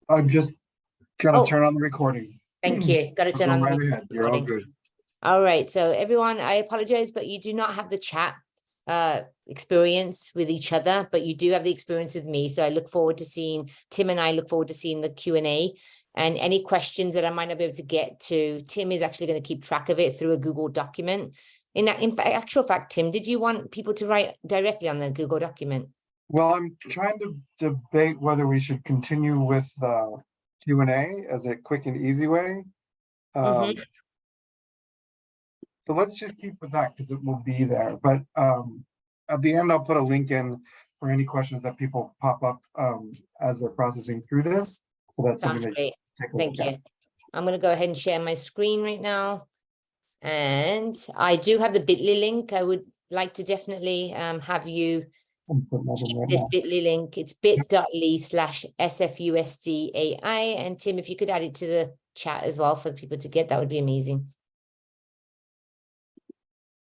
I'm just gonna Oh. turn on the recording. Thank you. Got to turn on the Right ahead. You're all recording. good. All right. So everyone, I apologize, but you do not have the chat experience with each other, but you do have the experience with me. So I look forward to seeing Tim, and I look forward to seeing the Q&A, and any questions that I might not be able to get to. Tim is actually going to keep track of it through a Google document. In actual fact, Tim, did you want people to write directly on the Google document? Well, I'm trying to debate whether we should continue with Q&A as a quick and easy way. So let's just keep with that because it will be there. But at the end, I'll put a link in for any questions that people pop up as they're processing through this. So that's Sounds something great. to take a Thank look you. at. I'm going to go ahead and share my screen right now. And I do have the bit.ly link. I would like to definitely have you keep this bit.ly link. It's bit.ly/SFUSDAI. And Tim, if you could add it to the chat as well for people to get, that would be amazing.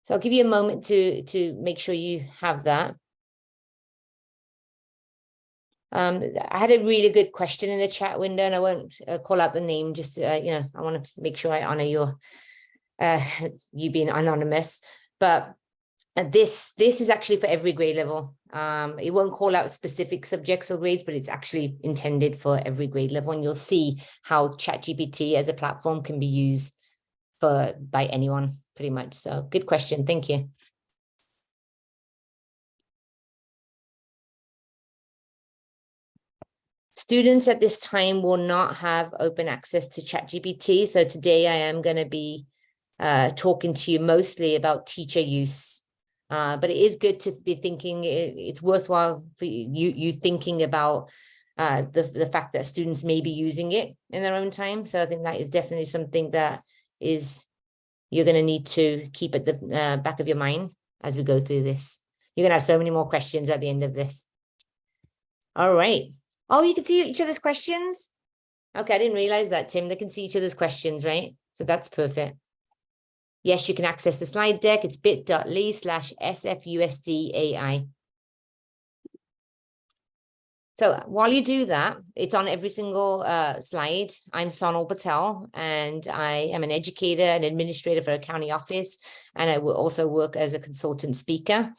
So I'll give you a moment to make sure you have that. I had a really good question in the chat window, and I won't call out the name, just I want to make sure I honor your you being anonymous. But this is actually for every grade level. It won't call out specific subjects or grades, but it's actually intended for every grade level, and you'll see how ChatGPT as a platform can be used by anyone pretty much. So good question. Thank you. Students at this time will not have open access to ChatGPT. So today I am going to be talking to you mostly about teacher use. But it is good to be thinking, it's worthwhile for you thinking about the fact that students may be using it in their own time. So I think that is definitely something that you're going to need to keep at the back of your mind as we go through this. You're going to have so many more questions at the end of this. All right. Oh, you can see each other's questions? Okay, I didn't realize that, Tim. They can see each other's questions, right? So that's perfect. Yes, you can access the slide deck. It's bit.ly/SFUSDAI. So while you do that, it's on every single slide. I'm Sonal Patel, and I am an educator and administrator for a county office, and I will also work as a consultant speaker.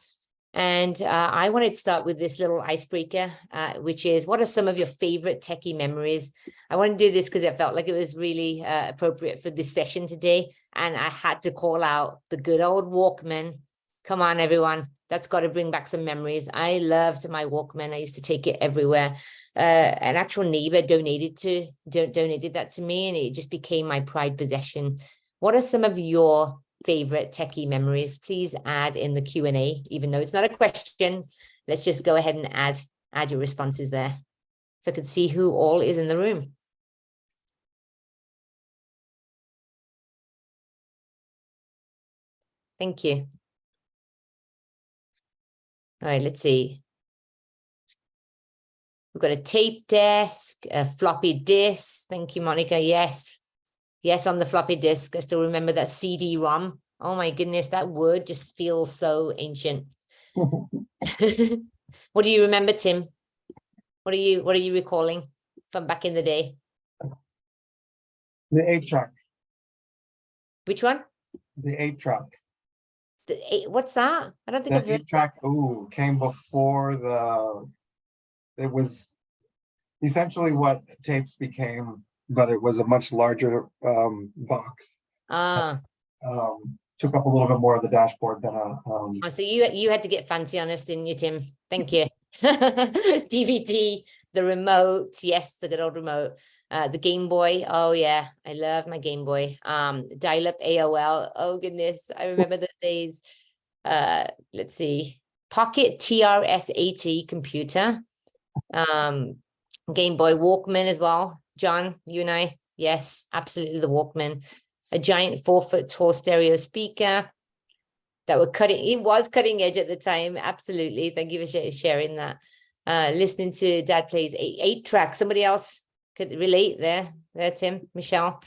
And I wanted to start with this little icebreaker, which is, what are some of your favorite techie memories? I want to do this because it felt like it was really appropriate for this session today. And I had to call out the good old Walkman. Come on, everyone. That's got to bring back some memories. I loved my Walkman. I used to take it everywhere. An actual neighbor donated that to me, and it just became my pride possession. What are some of your favorite techie memories? Please add in the Q&A, even though it's not a question. Let's just go ahead and add your responses there, so I can see who all is in the room. Thank you. All right, let's see. We've got a tape desk, a floppy disk. Thank you, Monica. Yes, on the floppy disk. I still remember that CD-ROM. Oh my goodness, that word just feels so ancient. What do you remember, Tim? What are you recalling from back in the day? The 8-track. Which one? The 8-track. What's that? I don't think I've heard. 8-track, came before it was essentially what tapes became, but it was a much larger box. Took up a little bit more of the dashboard than so you had to get fancy on us, didn't you, Tim? Thank you. DVD, the remote, yes, the good old remote. The Game Boy, oh yeah, I love my Game Boy. Dial-up AOL, oh goodness, I remember those days. Let's see, Pocket TRS-80 computer, Game Boy, Walkman as well. John, you and I, yes, absolutely the Walkman. A giant 4-foot tall stereo speaker that were it was cutting edge at the time. Absolutely. Thank you for sharing that. Listening to Dad Plays 8-track. Somebody else could relate there, Tim, Michelle.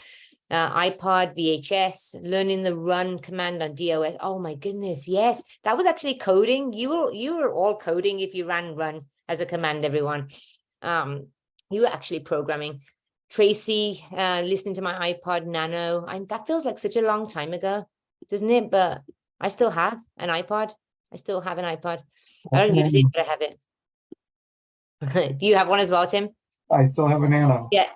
iPod, VHS, learning the run command on DOS. Oh my goodness, yes, that was actually coding. You were all coding if you ran run as a command, everyone. You were actually programming. Tracy, listening to my iPod Nano. That feels like such a long time ago, doesn't it? But I still have an iPod. I still have an iPod. I don't use it, but I have it. You have one as well, Tim? I still have a Nano. Yeah.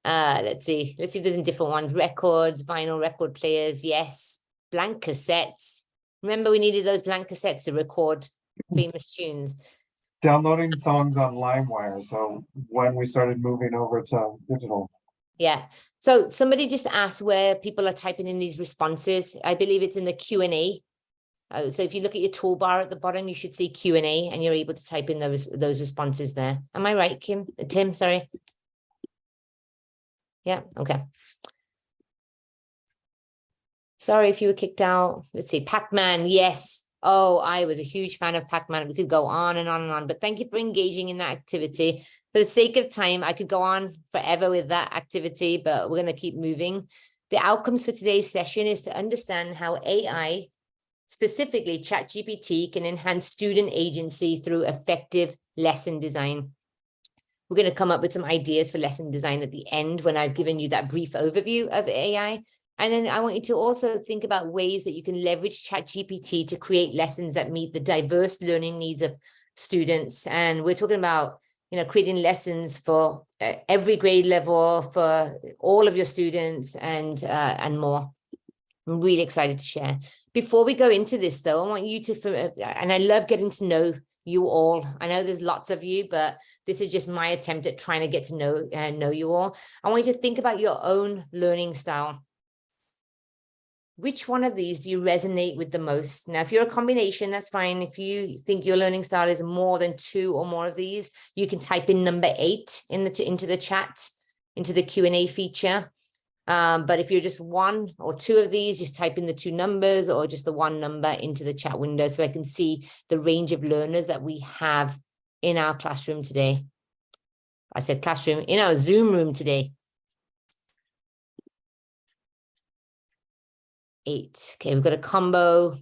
Let's see if there's any different ones. Records, vinyl record players, yes. Blank cassettes. Remember, we needed those blank cassettes to record famous tunes. Downloading songs on LimeWire. So when we started moving over to digital. Yeah. So somebody just asked where people are typing in these responses. I believe it's in the Q&A. So if you look at your toolbar at the bottom, you should see Q&A, and you're able to type in those responses there. Am I right, Tim? Sorry. Yeah. Okay. Sorry if you were kicked out. Let's see. Pac-Man. Yes. Oh, I was a huge fan of Pac-Man. We could go on and on and on, but thank you for engaging in that activity. For the sake of time, I could go on forever with that activity, but we're going to keep moving. The outcomes for today's session is to understand how AI, specifically ChatGPT, can enhance student agency through effective lesson design. We're going to come up with some ideas for lesson design at the end when I've given you that brief overview of AI. And then I want you to also think about ways that you can leverage ChatGPT to create lessons that meet the diverse learning needs of students. And we're talking about, creating lessons for every grade level, for all of your students, and more. I'm really excited to share. Before we go into this, though, I want you to, and I love getting to know you all. I know there's lots of you, but this is just my attempt at trying to get to know you all. I want you to think about your own learning style. Which one of these do you resonate with the most? Now, if you're a combination, that's fine. If you think your learning style is more than 2 or more of these, you can type in number 8 into the chat, into the Q&A feature. But if you're just 1 or 2 of these, just type in the 2 numbers or just the 1 number into the chat window so I can see the range of learners that we have in our classroom today. I said classroom, in our Zoom room today. 8. Okay, we've got a combo.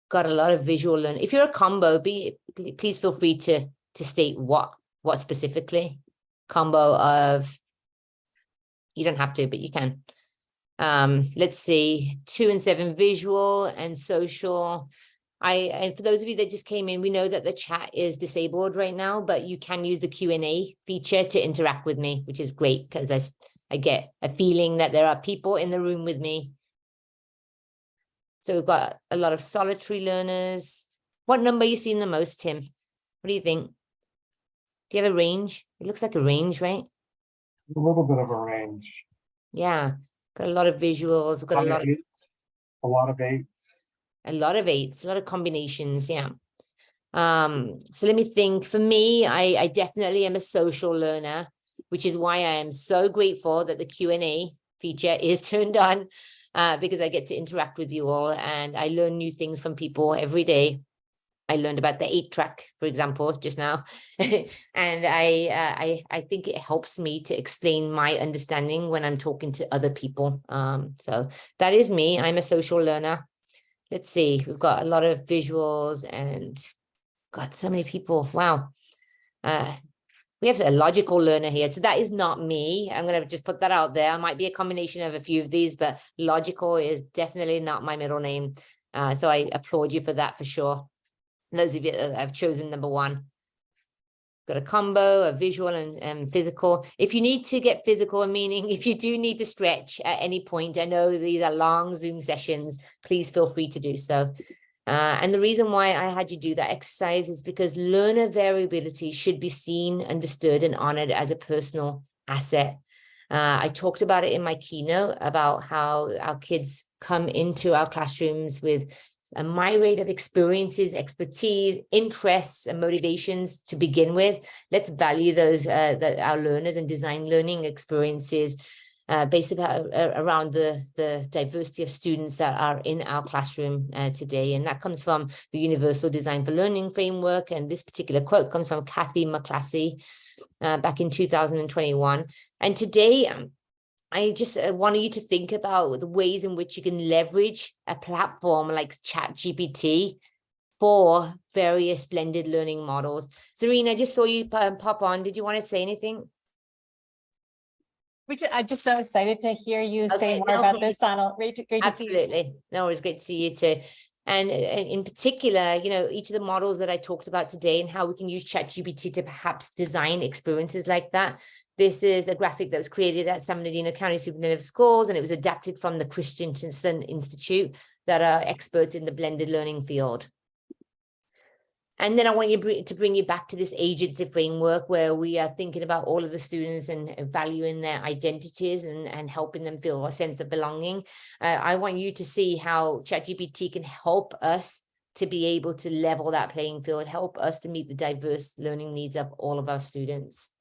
Got a lot of visual learning. If you're a combo, please feel free to state what specifically. Combo of, you don't have to, but you can. Let's see, 2 and 7 visual and social. And for those of you that just came in, we know that the chat is disabled right now, but you can use the Q&A feature to interact with me, which is great because I get a feeling that there are people in the room with me. So we've got a lot of solitary learners. What number are you seeing the most, Tim? What do you think? Do you have a range? It looks like a range, right? A little bit of a range. Yeah, got a lot of visuals. We've got a lot of 8s, a lot of 8s. A lot of 8s, a lot of combinations, yeah. So let me think. For me, I definitely am a social learner, which is why I am so grateful that the Q&A feature is turned on. Because I get to interact with you all and I learn new things from people every day. I learned about the 8-track, for example, just now. And I think it helps me to explain my understanding when I'm talking to other people. So that is me. I'm a social learner. Let's see. We've got a lot of visuals and got so many people. Wow. We have a logical learner here. So that is not me. I'm going to just put that out there. I might be a combination of a few of these, but logical is definitely not my middle name. So I applaud you for that for sure. Those of you that have chosen number 1. Got a combo, a visual and physical. If you need to get physical, meaning if you do need to stretch at any point, I know these are long Zoom sessions, please feel free to do so. And the reason why I had you do that exercise is because learner variability should be seen, understood, and honored as a personal asset. I talked about it in my keynote about how our kids come into our classrooms with a myriad of experiences, expertise, interests, and motivations to begin with. Let's value those, our learners and design learning experiences based around the diversity of students that are in our classroom today. And that comes from the Universal Design for Learning framework. And this particular quote comes from Kathy McClassy back in 2021. And today, I just wanted you to think about the ways in which you can leverage a platform like ChatGPT for various blended learning models. Serena, I just saw you pop on. Did you want to say anything? I'm just so excited to hear you say Okay, more no about problem. this, Sonal. Great to see you. Absolutely. No, it's great to see you too. And in particular, you know, each of the models that I talked about today and how we can use ChatGPT to perhaps design experiences like that. This is a graphic that was created at San Bernardino County Superintendent of Schools, and it was adapted from the Christensen Institute that are experts in the blended learning field. And then I want you to bring you back to this agency framework where we are thinking about all of the students and valuing their identities and helping them feel a sense of belonging. I want you to see how ChatGPT can help us to be able to level that playing field, help us to meet the diverse learning needs of all of our students.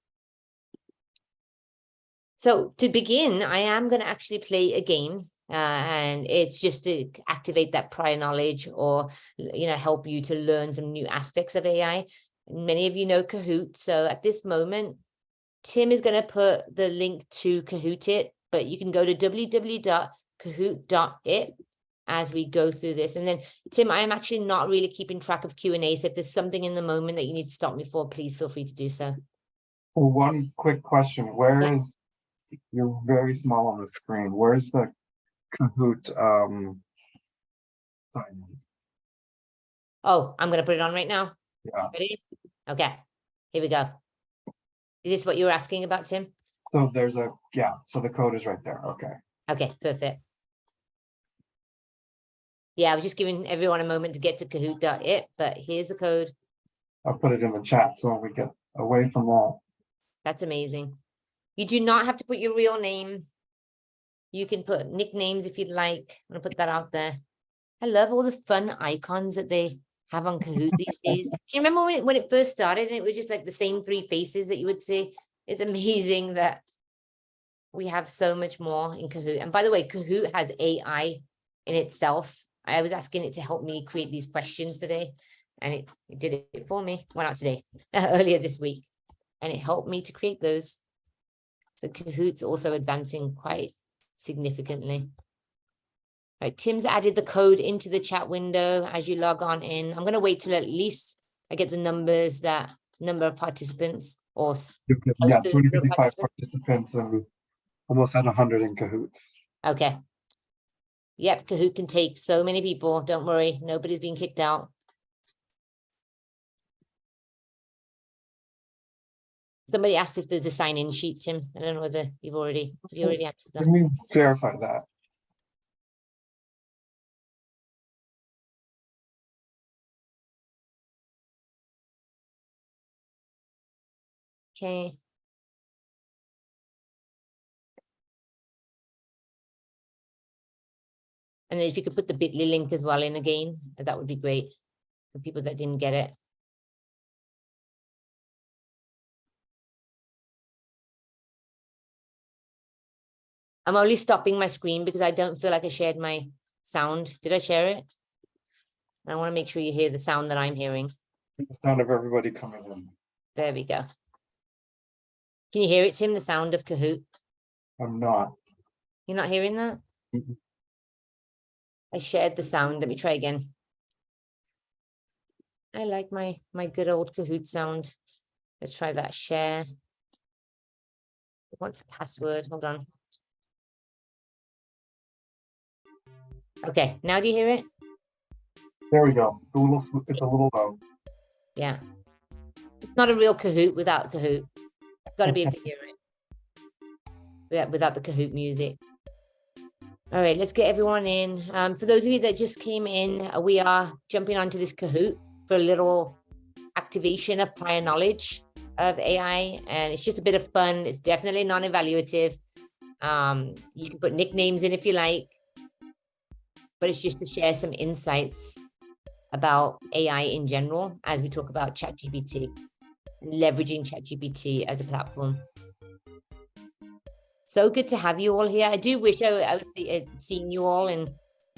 So to begin, I am going to actually play a game. And it's just to activate that prior knowledge or, you know, help you to learn some new aspects of AI. Many of you know Kahoot. So at this moment, Tim is going to put the link to Kahoot it, but you can go to www.kahoot.it as we go through this. And then, Tim, I am actually not really keeping track of Q&A. So if there's something in the moment that you need to stop me for, please feel free to do so. Well, one quick question. Where is, you're very small on the screen. Where's the Kahoot sign? Oh, I'm going to put it on right now. Yeah. Ready? Okay, here we go. Is this what you were asking about, Tim? So there's a, yeah, so the code is right there. Okay. Okay, perfect. Yeah, I was just giving everyone a moment to get to Kahoot.it, but here's the code. I'll put it in the chat so we get away from that. That's amazing. You do not have to put your real name. You can put nicknames if you'd like. I'm going to put that out there. I love all the fun icons that they have on Kahoot these days. Do you remember when it first started and it was just like the same three faces that you would see? It's amazing that we have so much more in Kahoot. And by the way, Kahoot has AI in itself. I was asking it to help me create these questions today, and it did it for me. Well, not today, earlier this week. And it helped me to create those. So Kahoot's also advancing quite significantly. All right, Tim's added the code into the chat window as you log on in. I'm going to wait till at least I get the numbers, that number of participants, or Yeah, 255 participants, and we almost had 100 in Kahoots. Okay. Yep, Kahoot can take so many people. Don't worry, nobody's being kicked out. Somebody asked if there's a sign-in sheet, Tim. I don't know whether have you already answered that. Can we verify that? Okay. And then if you could put the bit.ly link as well in again, that would be great for people that didn't get it. I'm only stopping my screen because I don't feel like I shared my sound. Did I share it? I want to make sure you hear the sound that I'm hearing. The sound of everybody coming in. There we go. Can you hear it, Tim, the sound of Kahoot? I'm not. You're not hearing that? Mhm. I shared the sound. Let me try again. I like my good old Kahoot sound. Let's try that. Share. What's the password? Hold on. Okay, now do you hear it? There we go. It's a little low. Yeah. It's not a real Kahoot without Kahoot. You've got to be able to hear it without the Kahoot music. All right, let's get everyone in. For those of you that just came in, we are jumping onto this Kahoot for a little activation of prior knowledge of AI, and it's just a bit of fun. It's definitely non-evaluative. You can put nicknames in if you like, but it's just to share some insights about AI in general as we talk about ChatGPT, leveraging ChatGPT as a platform. So good to have you all here. I do wish I was seeing you all and,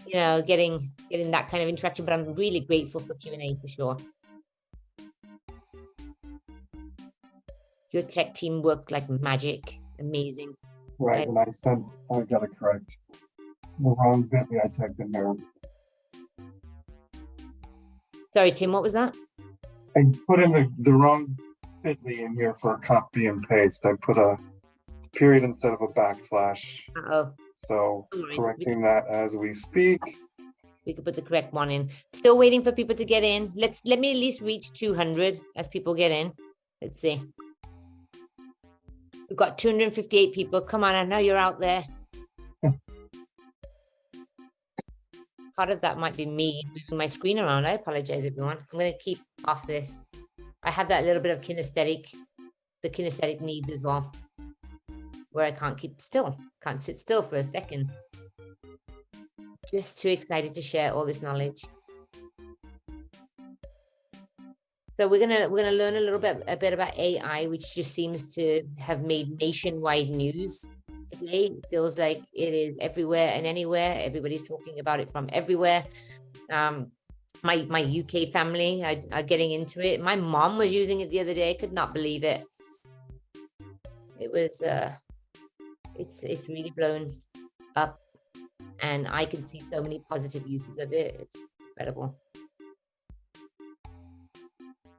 you know, getting that kind of interaction, but I'm really grateful for Q&A for sure. Your tech team worked like magic. Amazing. Right, and I got it correct. The wrong bit I typed in there. Sorry, Tim, what was that? I put in the wrong bit.ly in here for copy and paste. I put a period instead of a backslash. Uh-oh. So No worries. correcting that as we speak. We could put the correct one in. Still waiting for people to get in. Let me at least reach 200 as people get in. Let's see. We've got 258 people. Come on, I know you're out there. Part of that might be me moving my screen around. I apologize, everyone. I'm going to keep off this. I have that little bit of the kinesthetic needs as well, where I can't keep still, can't sit still for a second. Just too excited to share all this knowledge. So we're gonna learn a bit about AI, which just seems to have made nationwide news today. It feels like it is everywhere and anywhere. Everybody's talking about it from everywhere. My UK family are getting into it. My mom was using it the other day. I could not believe it. It was it's really blown up, and I can see so many positive uses of it. It's incredible.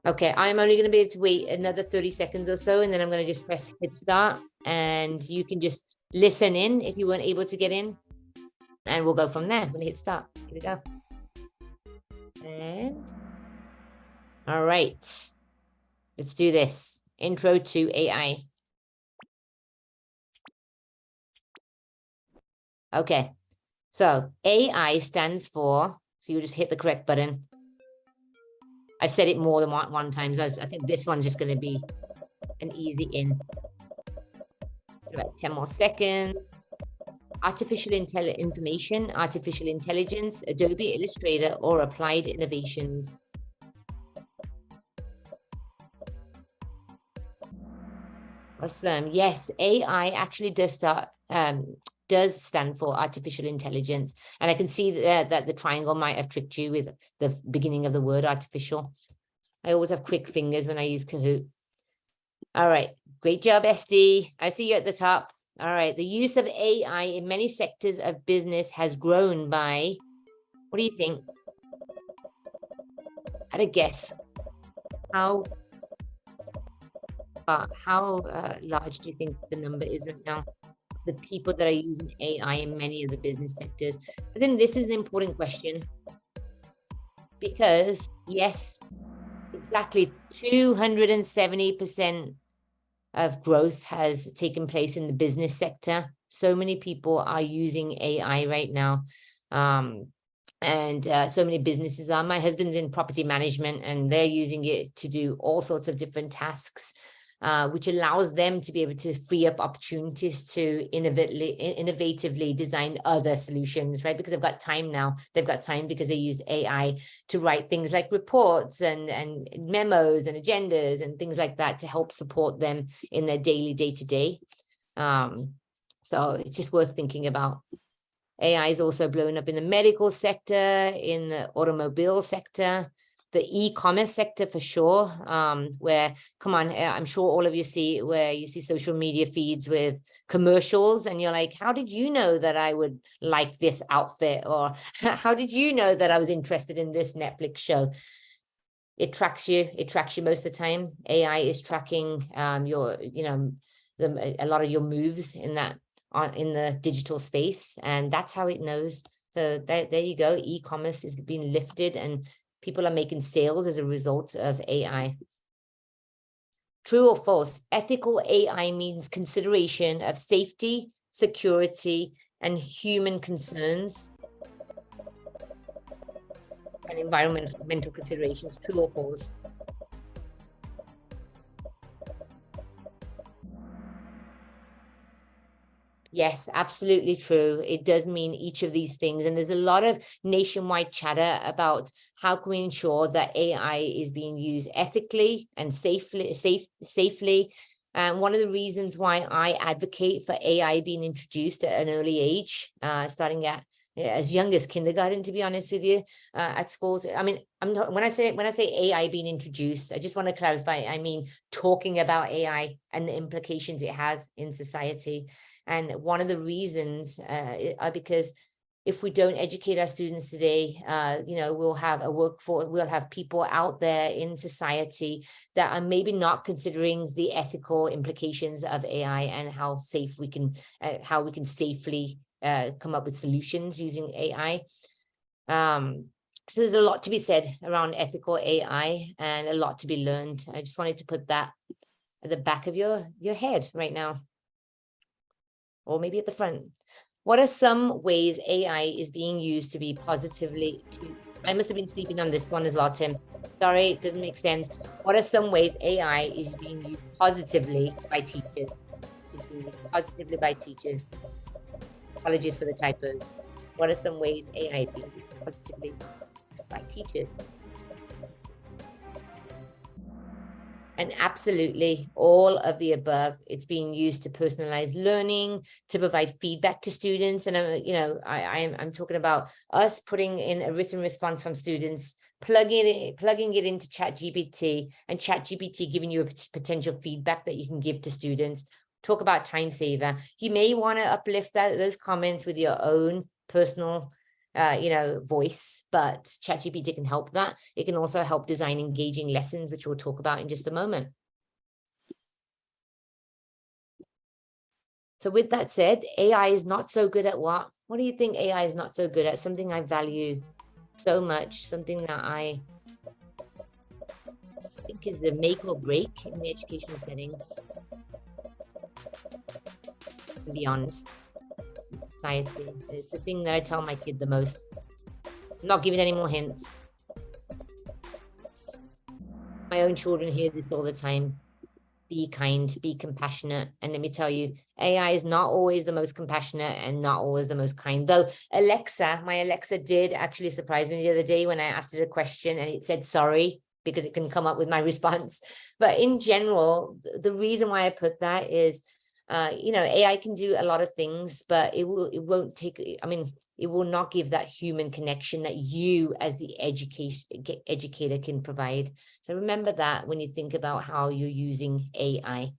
Okay, I'm only going to be able to wait another 30 seconds or so, and then I'm going to just press hit start, and you can just listen in if you weren't able to get in, and we'll go from there. I'm going to hit start. Here we go. And all right, let's do this. Intro to AI. Okay, so AI stands for, so you just hit the correct button. I've said it more than one time, so I think this one's just going to be an easy in. About 10 more seconds. Artificial information, artificial intelligence, Adobe Illustrator, or applied innovations. Awesome. Yes, AI actually does stand for artificial intelligence. And I can see that the triangle might have tricked you with the beginning of the word artificial. I always have quick fingers when I use Kahoot. All right. Great job, SD. I see you at the top. All right. The use of AI in many sectors of business has grown by, what do you think? At a guess. How large do you think the number is right now? The people that are using AI in many of the business sectors. I think this is an important question because yes, exactly 270% of growth has taken place in the business sector. So many people are using AI right now. And so many businesses are. My husband's in property management and they're using it to do all sorts of different tasks. Which allows them to be able to free up opportunities to innovatively design other solutions, right? Because they've got time now. They've got time because they use AI to write things like reports and memos and agendas and things like that to help support them in their daily day-to-day. So it's just worth thinking about. AI is also blown up in the medical sector, in the automobile sector, the e-commerce sector for sure, where, come on, I'm sure all of you see where you see social media feeds with commercials and you're like, how did you know that I would like this outfit? Or how did you know that I was interested in this Netflix show? It tracks you most of the time. AI is tracking a lot of your moves in the digital space, and that's how it knows. So there you go. E-commerce is being lifted and people are making sales as a result of AI. True or false? Ethical AI means consideration of safety, security, and human concerns and environmental considerations. True or false? Yes, absolutely true. It does mean each of these things. And there's a lot of nationwide chatter about how can we ensure that AI is being used ethically and safely. And one of the reasons why I advocate for AI being introduced at an early age, starting at as young as kindergarten, to be honest with you, at schools. I mean, when I say AI being introduced, I just want to clarify, I mean, talking about AI and the implications it has in society. And one of the reasons are because if we don't educate our students today, you know, we'll have a workforce, we'll have people out there in society that are maybe not considering the ethical implications of AI and how safe we can, how we can safely come up with solutions using AI. So there's a lot to be said around ethical AI and a lot to be learned. I just wanted to put that at the back of your head right now, or maybe at the front. What are some ways AI is being used to be positively I must have been sleeping on this one as well, Tim. Sorry, it doesn't make sense. What are some ways AI is being used positively by teachers? Is being used positively by teachers. Apologies for the typos. What are some ways AI is being used positively by teachers? And absolutely all of the above. It's being used to personalize learning, to provide feedback to students. And you know, I'm talking about us putting in a written response from students, plugging it into ChatGPT, and ChatGPT giving you a potential feedback that you can give to students. Talk about time saver. You may want to uplift those comments with your own personal you know, voice, but ChatGPT can help that. It can also help design engaging lessons, which we'll talk about in just a moment. So with that said, AI is not so good at what? What do you think AI is not so good at? Something I value so much, something that I think is the make or break in the education setting and beyond. Society. It's the thing that I tell my kid the most. I'm not giving any more hints. My own children hear this all the time. Be kind, be compassionate. And let me tell you, AI is not always the most compassionate and not always the most kind. Though Alexa, my Alexa did actually surprise me the other day when I asked it a question and it said sorry, because it can come up with my response. But in general, the reason why I put that is, you know, AI can do a lot of things, but it won't take, I mean, it will not give that human connection that you as the educator can provide. So remember that when you think about how you're using AI.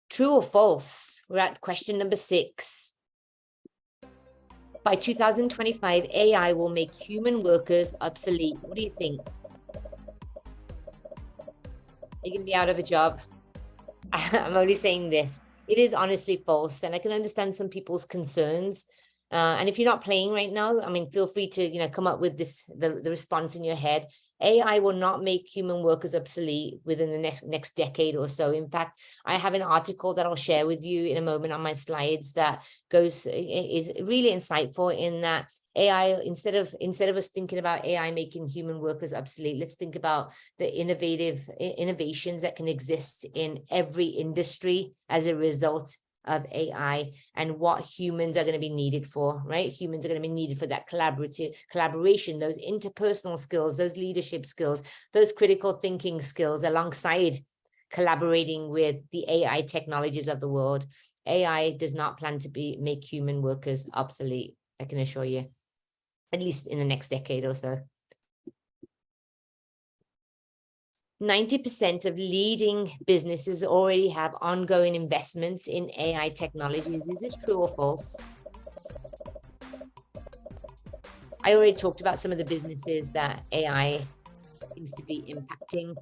True or false? We're at question number 6. By 2025, AI will make human workers obsolete. What do you think? You're going to be out of a job. I'm only saying this. It is honestly false, and I can understand some people's concerns. And if you're not playing right now, I mean, feel free to, you know, come up with this, the response in your head. AI will not make human workers obsolete within the next decade or so. In fact, I have an article that I'll share with you in a moment on my slides that is really insightful in that AI, instead of us thinking about AI making human workers obsolete, let's think about the innovations that can exist in every industry as a result of AI and what humans are going to be needed for, right? Humans are going to be needed for that collaboration, those interpersonal skills, those leadership skills, those critical thinking skills, alongside collaborating with the AI technologies of the world. AI does not plan to make human workers obsolete, I can assure you, at least in the next decade or so. 90% of leading businesses already have ongoing investments in AI technologies. Is this true or false? I already talked about some of the businesses that AI seems to be impacting.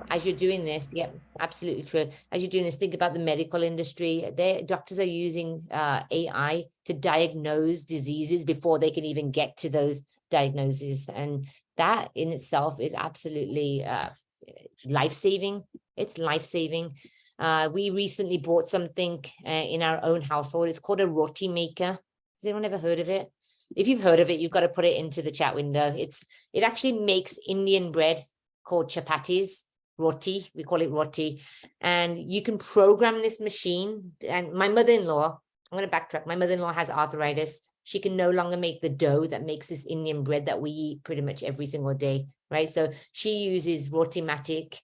As you're doing this, yeah, absolutely true. As you're doing this, think about the medical industry. Doctors are using AI to diagnose diseases before they can even get to those diagnoses. And that in itself is absolutely life-saving. It's life-saving. We recently bought something in our own household. It's called a roti maker. Has anyone ever heard of it? If you've heard of it, you've got to put it into the chat window. It actually makes Indian bread called chapatis, roti. We call it roti. And you can program this machine. And my mother-in-law, I'm going to backtrack. My mother-in-law has arthritis. She can no longer make the dough that makes this Indian bread that we eat pretty much every single day, right? So she uses Rotimatic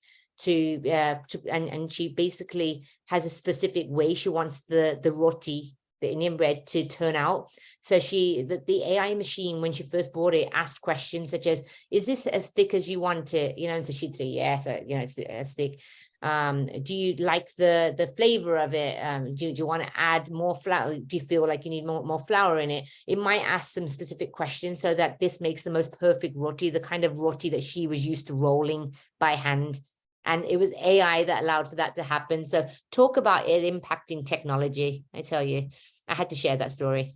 and she basically has a specific way she wants the roti, the Indian bread, to turn out. So the AI machine, when she first bought it, asked questions such as, is this as thick as you want it? You know, and so she'd say, yes, you know, it's as thick. Do you like the flavor of it? Do you want to add more flour? Do you feel like you need more flour in it? It might ask some specific questions so that this makes the most perfect roti, the kind of roti that she was used to rolling by hand. And it was AI that allowed for that to happen. So talk about it impacting technology. I tell you, I had to share that story.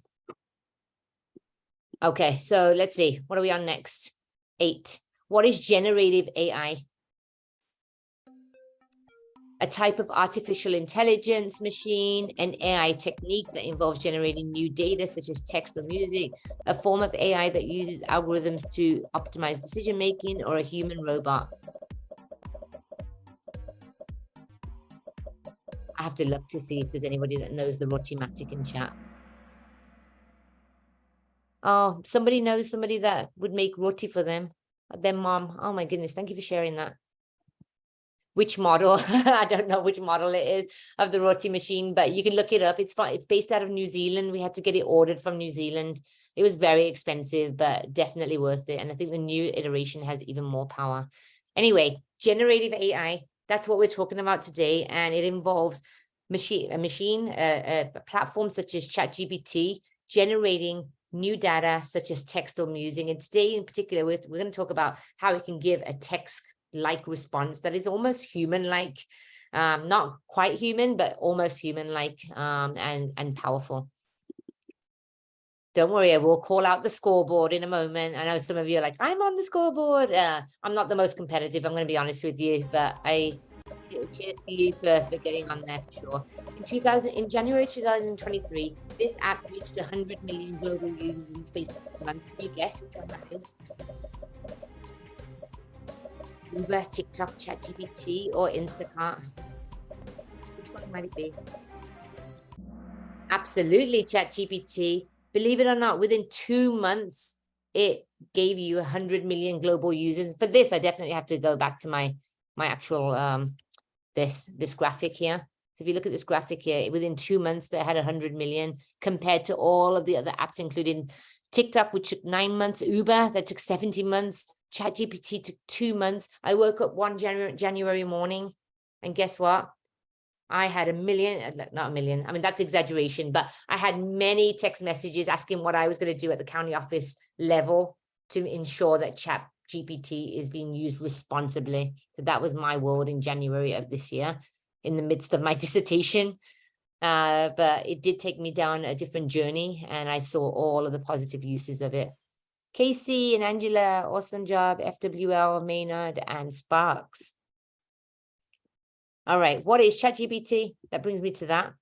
Okay, so let's see. What are we on next? 8. What is generative AI? A type of artificial intelligence machine, an AI technique that involves generating new data such as text or music, a form of AI that uses algorithms to optimize decision-making, or a human robot. I have to look to see if there's anybody that knows the rotimatic in chat. Oh, somebody knows somebody that would make roti for them, their mom. Oh my goodness, thank you for sharing that. Which model? I don't know which model it is of the roti machine, but you can look it up. It's fine. It's based out of New Zealand. We had to get it ordered from New Zealand. It was very expensive, but definitely worth it. And I think the new iteration has even more power. Anyway, generative AI, that's what we're talking about today. And it involves a platform such as ChatGPT generating new data such as text or music. And today in particular, we're going to talk about how it can give a text-like response that is almost human-like, not quite human, but almost human-like, and powerful. Don't worry, I will call out the scoreboard in a moment. I know some of you are like, I'm on the scoreboard. I'm not the most competitive, I'm going to be honest with you, but cheers to you for getting on there for sure. In January 2023, this app reached 100 million global users in the space of months. Can you guess which one that is? Uber, TikTok, ChatGPT, or Instacart? Which one might it be? Absolutely, ChatGPT. Believe it or not, within 2 months, it gave you 100 million global users. For this, I definitely have to go back to my actual this graphic here. So if you look at this graphic here, within 2 months, they had 100 million compared to all of the other apps, including TikTok, which took 9 months, Uber, that took 70 months, ChatGPT took 2 months. I woke up one January morning, and guess what? I had 1 million, not 1 million, I mean, that's exaggeration, but I had many text messages asking what I was going to do at the county office level to ensure that ChatGPT is being used responsibly. So that was my world in January of this year, in the midst of my dissertation. But it did take me down a different journey, and I saw all of the positive uses of it. Casey and Angela, awesome job. FWL, Maynard, and Sparks. All right, what is ChatGPT? That brings me to that.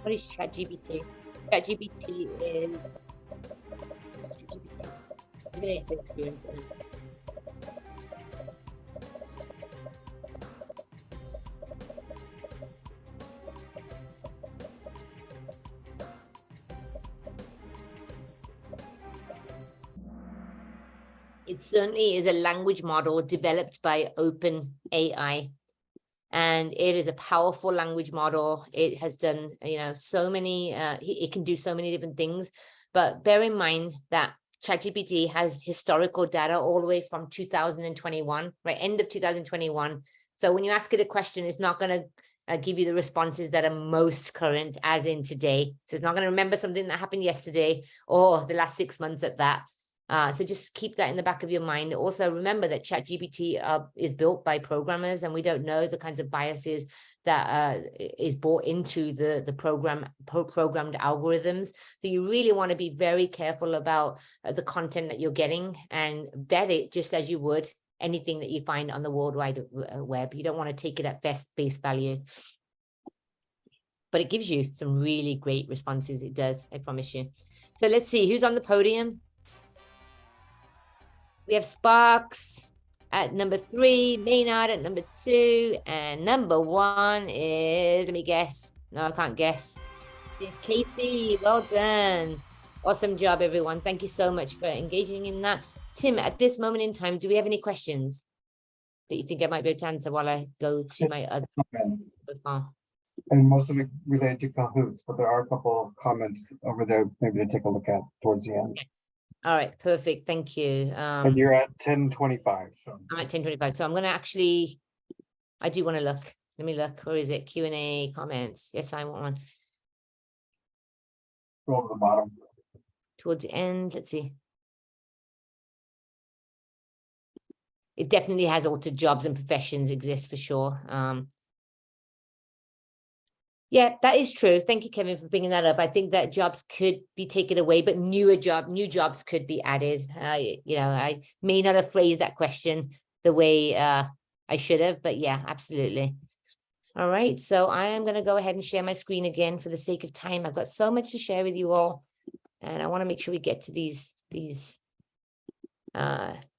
What is ChatGPT? ChatGPT is experience. It certainly is a language model developed by OpenAI. And it is a powerful language model. It has done, so many, it can do so many different things. But bear in mind that ChatGPT has historical data all the way from 2021, right? End of 2021. So when you ask it a question, it's not going to give you the responses that are most current, as in today. So it's not going to remember something that happened yesterday or the last 6 months at that. So just keep that in the back of your mind. Also remember that ChatGPT is built by programmers, and we don't know the kinds of biases that is brought into the programmed algorithms. So you really want to be very careful about the content that you're getting, and vet it just as you would anything that you find on the World Wide Web. You don't want to take it at face value. But it gives you some really great responses. It does, I promise you. So let's see who's on the podium. We have Sparks at number 3, Maynard at number 2, and number 1 is, let me guess. No, I can't guess. It's Casey. Well done. Awesome job, everyone. Thank you so much for engaging in that. Tim, at this moment in time, do we have any questions that you think I might be able to answer while I go to my other comments so far? And most of it related to Kahoots, but there are a couple of comments over there maybe to take a look at towards the end. Okay. All right, perfect. Thank you. And you're at 10:25. So. I'm at 10:25. So I'm going to actually, I do want to look. Let me look. Where is it? Q&A, comments. Yes, I want one. Go to the bottom. Towards the end, let's see. It definitely has altered jobs and professions exist for sure. Yeah, that is true. Thank you, Kevin, for bringing that up. I think that jobs could be taken away, but new jobs could be added. You know, I may not have phrased that question the way I should have, but yeah, absolutely. All right, so I am going to go ahead and share my screen again for the sake of time. I've got so much to share with you all, and I want to make sure we get to these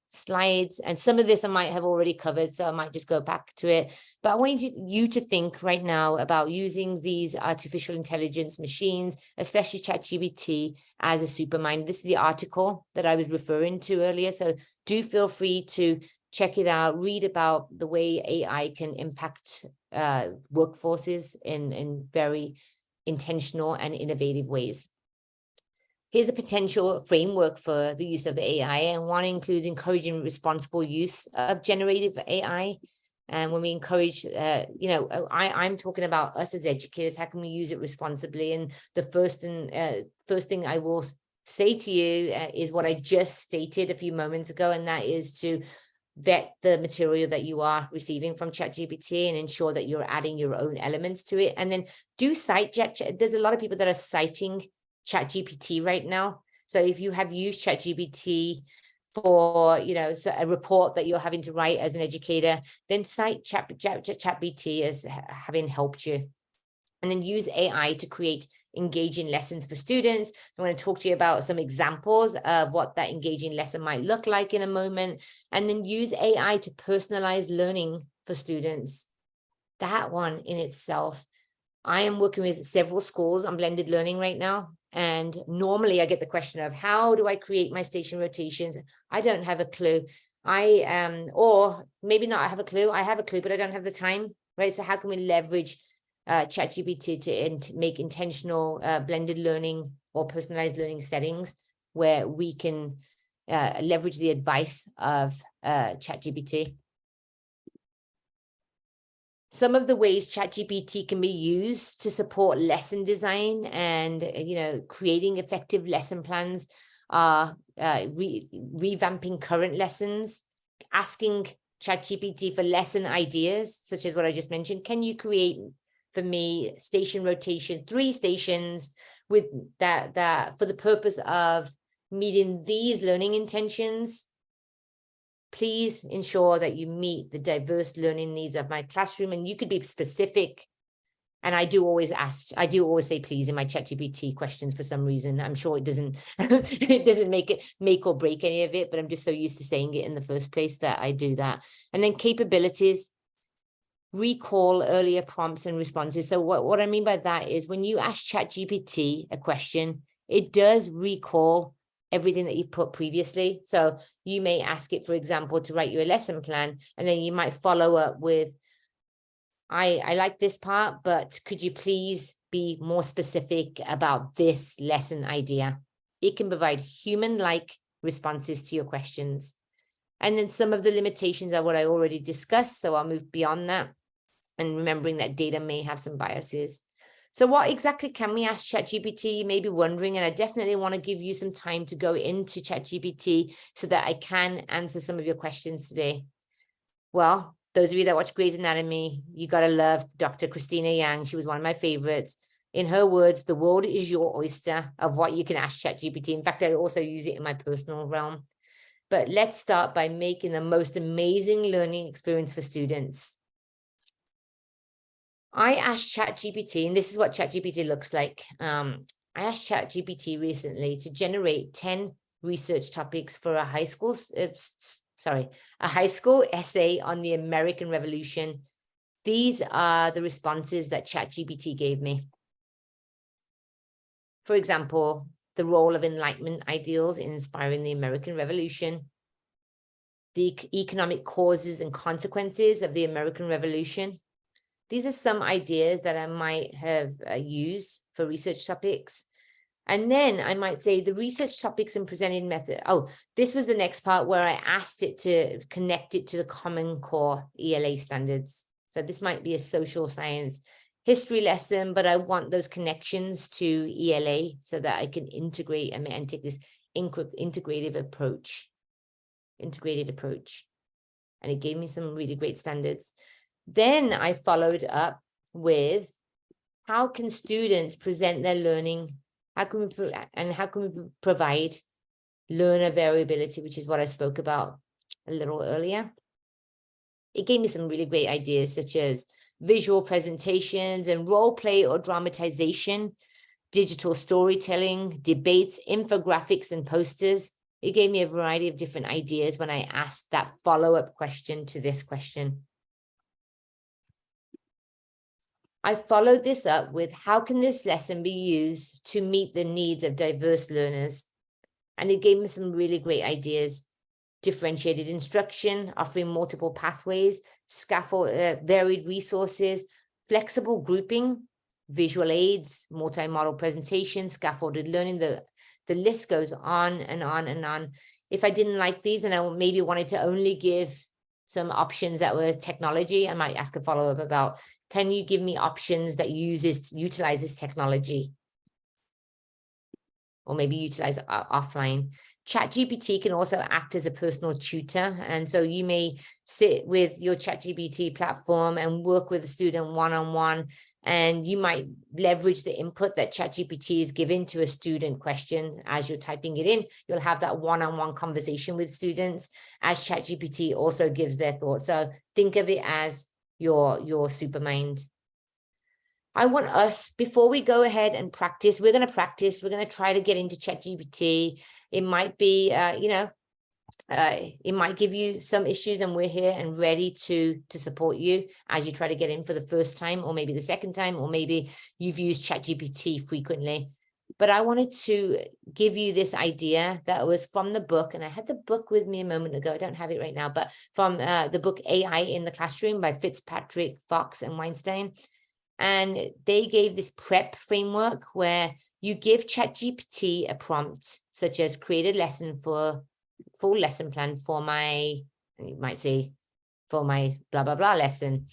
slides, and some of this I might have already covered, so I might just go back to it. But I want you to think right now about using these artificial intelligence machines, especially ChatGPT, as a supermind. This is the article that I was referring to earlier, so do feel free to check it out, read about the way AI can impact workforces in very intentional and innovative ways. Here's a potential framework for the use of AI, and one includes encouraging responsible use of generative AI. And when we encourage, you know, I'm talking about us as educators, how can we use it responsibly? And the first thing I will say to you is what I just stated a few moments ago, and that is to vet the material that you are receiving from ChatGPT and ensure that you're adding your own elements to it. And then do cite ChatGPT. There's a lot of people that are citing ChatGPT right now. So if you have used ChatGPT for, you know, so a report that you're having to write as an educator, then cite ChatGPT as having helped you. And then use AI to create engaging lessons for students. So I want to talk to you about some examples of what that engaging lesson might look like in a moment. And then use AI to personalize learning for students. That one in itself. I am working with several schools on blended learning right now. And normally I get the question of, how do I create my station rotations? I don't have a clue. Or maybe not I have a clue. I have a clue, but I don't have the time, right? So how can we leverage ChatGPT to make intentional blended learning or personalized learning settings where we can leverage the advice of ChatGPT? Some of the ways ChatGPT can be used to support lesson design and, you know, creating effective lesson plans are revamping current lessons, asking ChatGPT for lesson ideas, such as what I just mentioned. Can you create for me station rotation, 3 stations with that for the purpose of meeting these learning intentions? Please ensure that you meet the diverse learning needs of my classroom. And you could be specific. And I do always say please in my ChatGPT questions for some reason. I'm sure it doesn't make or break any of it, but I'm just so used to saying it in the first place that I do that. And then capabilities, recall earlier prompts and responses. So what I mean by that is when you ask ChatGPT a question, it does recall everything that you put previously. So you may ask it, for example, to write you a lesson plan, and then you might follow up with, I like this part, but could you please be more specific about this lesson idea? It can provide human-like responses to your questions. And then some of the limitations are what I already discussed, so I'll move beyond that. And remembering that data may have some biases. So what exactly can we ask ChatGPT? You may be wondering, and I definitely want to give you some time to go into ChatGPT so that I can answer some of your questions today. Well, those of you that watch Grey's Anatomy, you got to love Dr. Christina Yang. She was one of my favorites. In her words, the world is your oyster of what you can ask ChatGPT. In fact, I also use it in my personal realm. But let's start by making the most amazing learning experience for students. I asked ChatGPT, and this is what ChatGPT looks like. I asked ChatGPT recently to generate 10 research topics for a high school essay on the American Revolution. These are the responses that ChatGPT gave me. For example, the role of Enlightenment ideals in inspiring the American Revolution, the economic causes and consequences of the American Revolution. These are some ideas that I might have used for research topics. And then I might say the research topics and presenting method. Oh, this was the next part where I asked it to connect it to the Common Core ELA standards. So this might be a social science history lesson, but I want those connections to ELA so that I can integrate and take this integrated approach. And it gave me some really great standards. Then I followed up with how can students present their learning? How can we provide learner variability, which is what I spoke about a little earlier. It gave me some really great ideas, such as visual presentations and role play or dramatization, digital storytelling, debates, infographics, and posters. It gave me a variety of different ideas when I asked that follow-up question to this question. I followed this up with how can this lesson be used to meet the needs of diverse learners? And it gave me some really great ideas. Differentiated instruction, offering multiple pathways, scaffold, varied resources, flexible grouping, visual aids, multi-model presentation, scaffolded learning. The list goes on and on and on. If I didn't like these and I maybe wanted to only give some options that were technology, I might ask a follow-up about, can you give me options that utilizes technology? Or maybe utilize offline. ChatGPT can also act as a personal tutor. And so you may sit with your ChatGPT platform and work with a student one-on-one, and you might leverage the input that ChatGPT is giving to a student question. As you're typing it in, you'll have that one-on-one conversation with students as ChatGPT also gives their thoughts. So think of it as your Supermind. I want us, before we go ahead and practice, we're going to try to get into ChatGPT. It might be, it might give you some issues, and we're here and ready to support you as you try to get in for the first time, or maybe the second time, or maybe you've used ChatGPT frequently. But I wanted to give you this idea that was from the book, and I had the book with me a moment ago. I don't have it right now, but from the book AI in the Classroom by Fitzpatrick, Fox, and Weinstein. And they gave this prep framework where you give ChatGPT a prompt, such as create a lesson for full lesson plan for my, you might say, for my blah, blah, blah lesson.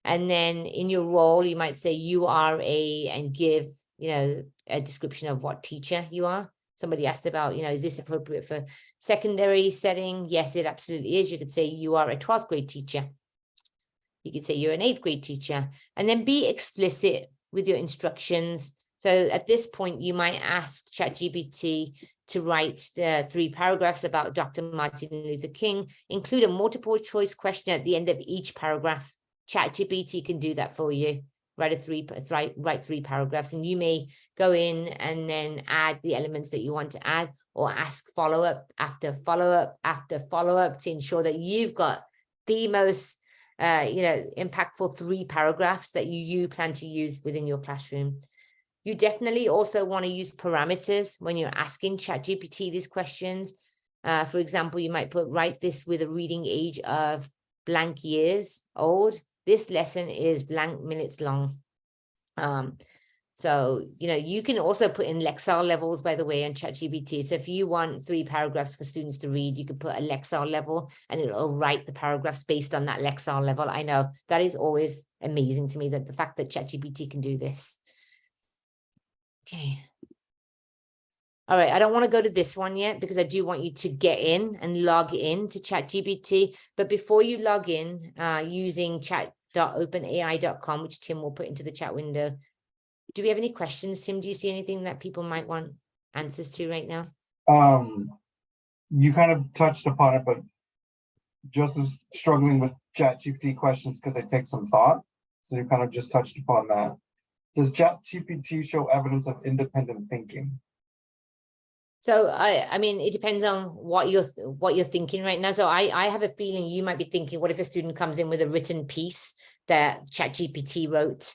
And then in your role, you might say you are and give, a description of what teacher you are. Somebody asked about, is this appropriate for secondary setting? Yes, it absolutely is. You could say you are a 12th grade teacher. You could say you're an 8th grade teacher, and then be explicit with your instructions. So at this point, you might ask ChatGPT to write the 3 paragraphs about Dr. Martin Luther King, include a multiple choice question at the end of each paragraph. ChatGPT can do that for you. Write 3 paragraphs, and you may go in and then add the elements that you want to add, or ask follow-up after follow-up after follow-up to ensure that you've got the most impactful 3 paragraphs that you plan to use within your classroom. You definitely also want to use parameters when you're asking ChatGPT these questions. For example, you might write this with a reading age of blank years old. This lesson is blank minutes long. So, you can also put in Lexile levels, by the way, on ChatGPT. So if you want 3 paragraphs for students to read, you could put a Lexile level and it'll write the paragraphs based on that Lexile level. I know that is always amazing to me, that the fact that ChatGPT can do this. Okay. All right, I don't want to go to this one yet because I do want you to get in and log in to ChatGPT. But before you log in, using chat.openai.com, which Tim will put into the chat window, do we have any questions, Tim? Do you see anything that people might want answers to right now? You kind of touched upon it, but just as struggling with ChatGPT questions because they take some thought. So you kind of just touched upon that. Does ChatGPT show evidence of independent thinking? So I mean, it depends on what you're thinking right now. So I have a feeling you might be thinking, what if a student comes in with a written piece that ChatGPT wrote?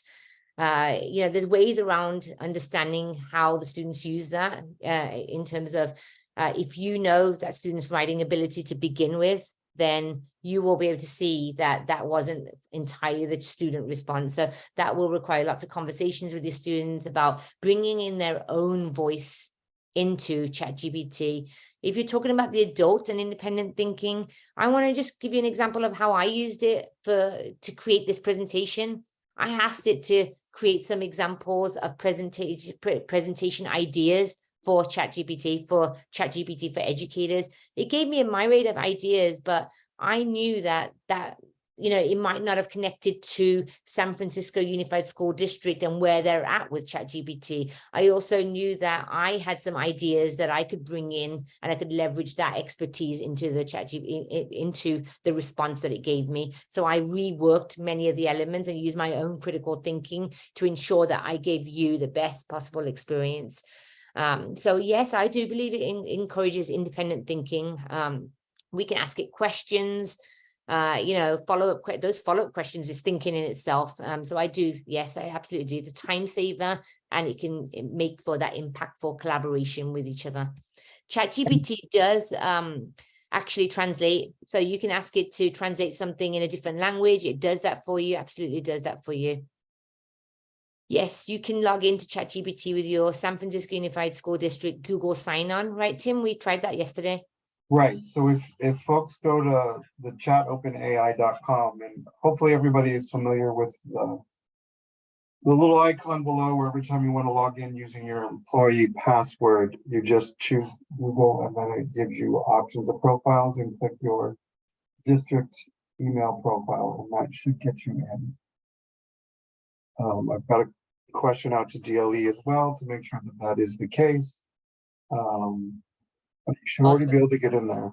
There's ways around understanding how the students use that in terms of if you know that student's writing ability to begin with, then you will be able to see that that wasn't entirely the student response. So that will require lots of conversations with your students about bringing in their own voice into ChatGPT. If you're talking about the adult and independent thinking, I want to just give you an example of how I used it to create this presentation. I asked it to create some examples of presentation ideas for ChatGPT for educators. It gave me a myriad of ideas, but I knew that it might not have connected to San Francisco Unified School District and where they're at with ChatGPT. I also knew that I had some ideas that I could bring in, and I could leverage that expertise into the ChatGPT, into the response that it gave me. So I reworked many of the elements and used my own critical thinking to ensure that I gave you the best possible experience. So yes, I do believe it encourages independent thinking. We can ask it questions. Those follow-up questions is thinking in itself. So I do, yes, I absolutely do. It's a time saver, and it can make for that impactful collaboration with each other. ChatGPT does actually translate. So you can ask it to translate something in a different language. It does that for you, absolutely does that for you. Yes, you can log into ChatGPT with your San Francisco Unified School District Google sign-on, right, Tim? We tried that yesterday. Right. So if folks go to the chatopenai.com, and hopefully everybody is familiar with the little icon below, where every time you want to log in using your employee password, you just choose Google, and then it gives you options of profiles, and click your district email profile, and that should get you in. I've got a question out to DLE as well to make sure that that is the case. But you should already be able to get in there.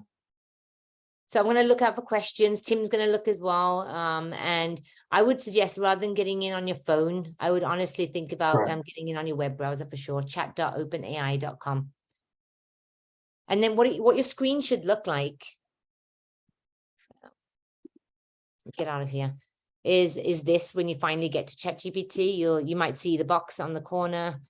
So I'm going to look out for questions. Tim's going to look as well. And I would suggest, rather than getting in on your phone, I would honestly think about getting in on your web browser for sure, chat.openai.com. And then what your screen should look like, get out of here, is this when you finally get to ChatGPT. You might see the box on the corner.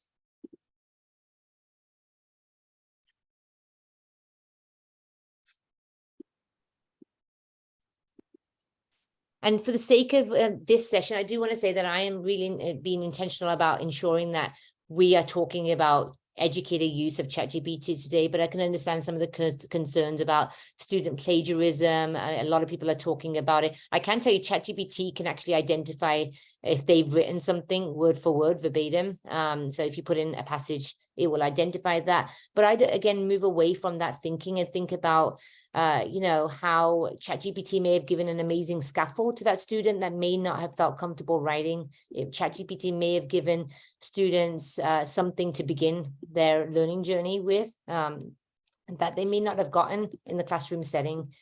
And for the sake of this session, I do want to say that I am really being intentional about ensuring that we are talking about educator use of ChatGPT today, but I can understand some of the concerns about student plagiarism. A lot of people are talking about it. I can tell you ChatGPT can actually identify if they've written something word for word, verbatim. So if you put in a passage, it will identify that. But I, again, move away from that thinking and think about how ChatGPT may have given an amazing scaffold to that student that may not have felt comfortable writing. If ChatGPT may have given students something to begin their learning journey with that they may not have gotten in the classroom setting.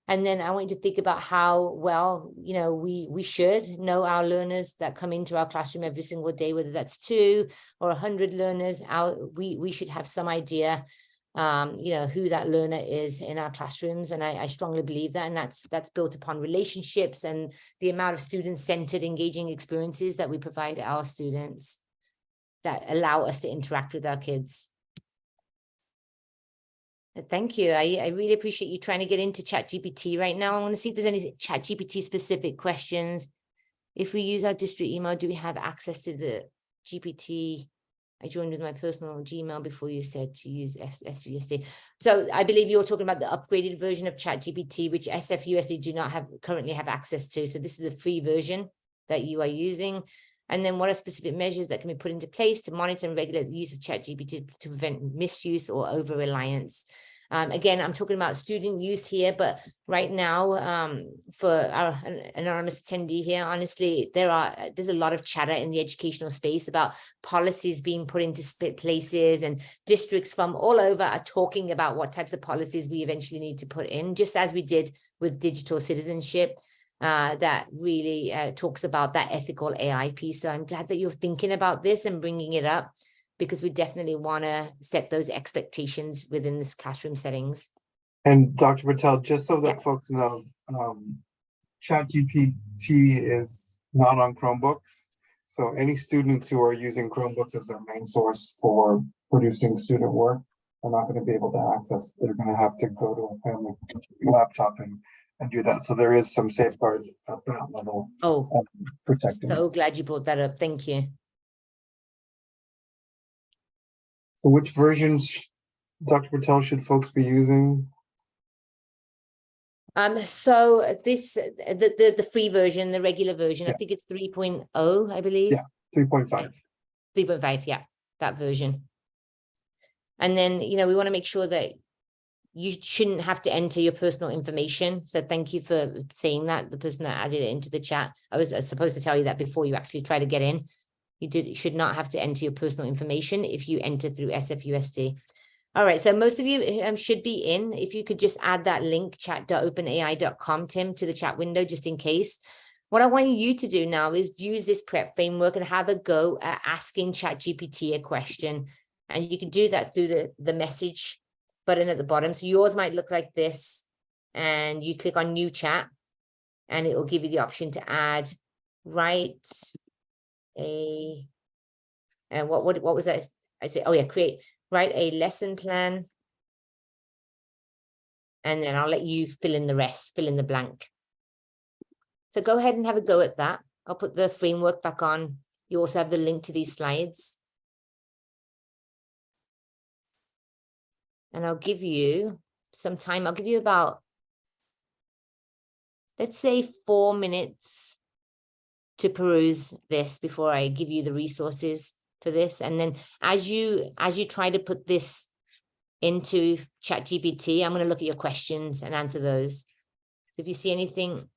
And then I want you to think about how well, we should know our learners that come into our classroom every single day, whether that's 2 or 100 learners out. We should have some idea who that learner is in our classrooms. And I strongly believe that, and that's built upon relationships and the amount of student-centered engaging experiences that we provide our students that allow us to interact with our kids. Thank you. I really appreciate you trying to get into ChatGPT right now. I want to see if there's any ChatGPT specific questions. If we use our district email, do we have access to the GPT? I joined with my personal Gmail before you said to use SVSD. So I believe you're talking about the upgraded version of ChatGPT, which SFUSD do not currently have access to. So this is a free version that you are using. And then what are specific measures that can be put into place to monitor and regulate the use of ChatGPT to prevent misuse or over-reliance? Again, I'm talking about student use here, but right now, for our anonymous attendee here, honestly, there's a lot of chatter in the educational space about policies being put into places, and districts from all over are talking about what types of policies we eventually need to put in, just as we did with digital citizenship. That really talks about that ethical AI piece. So I'm glad that you're thinking about this and bringing it up, because we definitely want to set those expectations within this classroom settings. And Dr. Patel, just so that folks know, ChatGPT is not on Chromebooks. So any students who are using Chromebooks as their main source for producing student work are not going to be able to access. They're going to have to go to a family laptop and do that. So there is some safeguards at that level. Oh, protecting. So glad you brought that up. Thank you. So which versions Dr. Patel, should folks be using? So this, the free version, the regular version, I Yeah. think it's 3.0, I believe. Yeah. 3.5. 3.5, yeah, that version. And then, we want to make sure that you shouldn't have to enter your personal information. So thank you for saying that, the person that added it into the chat. I was supposed to tell you that before you actually try to get in. You should not have to enter your personal information if you enter through SFUSD. All right, so most of you should be in. If you could just add that link, chat.openai.com, Tim, to the chat window, just in case. What I want you to do now is use this prep framework and have a go at asking ChatGPT a question. And you can do that through the message button at the bottom. So yours might look like this, and you click on new chat, and it will give you the option to add, write a, and what was that? I said, oh yeah, write a lesson plan. And then I'll let you fill in the rest, fill in the blank. So go ahead and have a go at that. I'll put the framework back on. You also have the link to these slides. And I'll give you some time. I'll give you about, let's say, 4 minutes to peruse this before I give you the resources for this. And then as you try to put this into ChatGPT, I'm going to look at your questions and answer those. If you see anything.